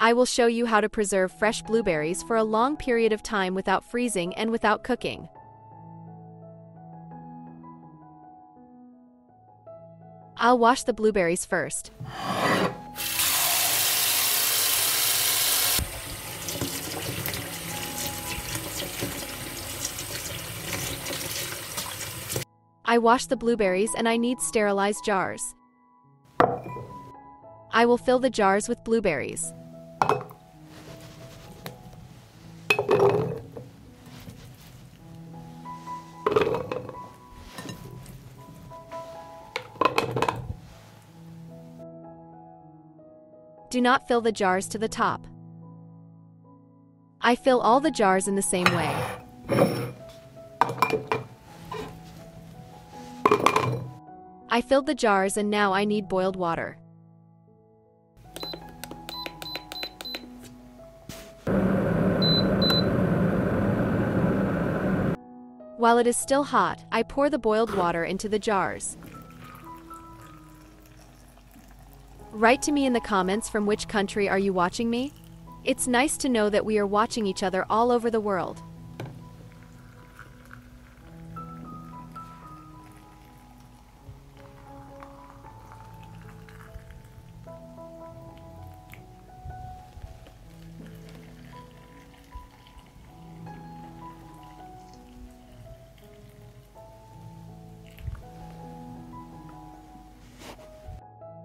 I will show you how to preserve fresh blueberries for a long period of time without freezing and without cooking. I'll wash the blueberries first. I wash the blueberries and I need sterilized jars. I will fill the jars with blueberries. Do not fill the jars to the top. I fill all the jars in the same way. I filled the jars and now I need boiled water. While it is still hot, I pour the boiled water into the jars. Write to me in the comments from which country are you watching me? It's nice to know that we are watching each other all over the world.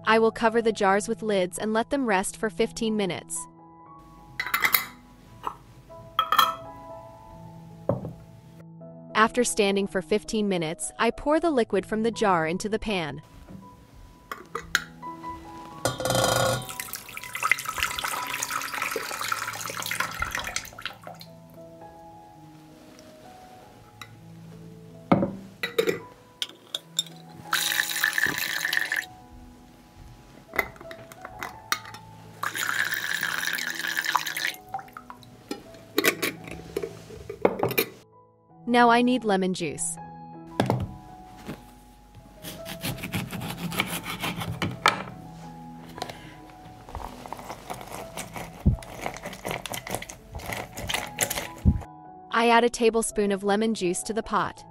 I will cover the jars with lids and let them rest for 15 minutes. After standing for 15 minutes, I pour the liquid from the jar into the pan. Now I need lemon juice. I add a tablespoon of lemon juice to the pot.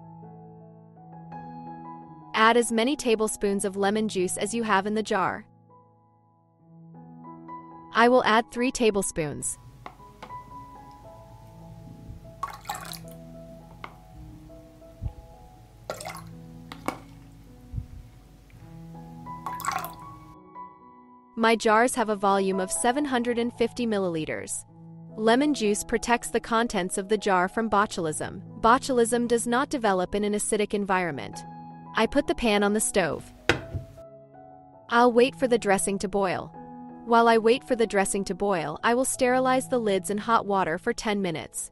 Add as many tablespoons of lemon juice as you have in the jar. I will add 3 tablespoons. My jars have a volume of 750 milliliters. Lemon juice protects the contents of the jar from botulism. Botulism does not develop in an acidic environment. I put the pan on the stove. I'll wait for the dressing to boil. While I wait for the dressing to boil, I will sterilize the lids in hot water for 10 minutes.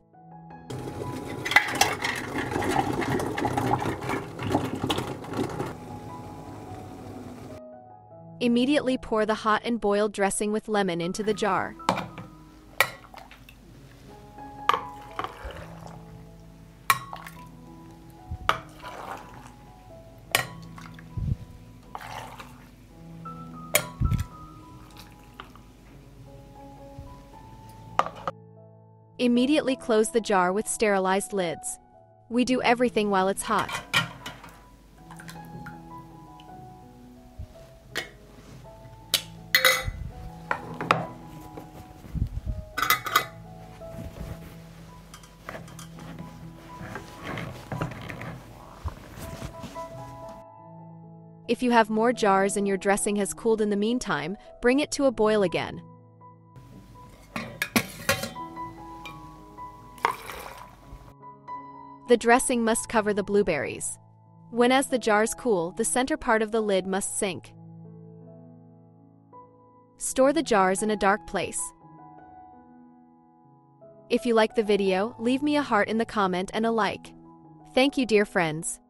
Immediately pour the hot and boiled dressing with lemon into the jar. Immediately close the jar with sterilized lids. We do everything while it's hot. If you have more jars and your dressing has cooled in the meantime, bring it to a boil again. The dressing must cover the blueberries. As the jars cool, the center part of the lid must sink. Store the jars in a dark place. If you like the video, leave me a heart in the comment and a like. Thank you, dear friends.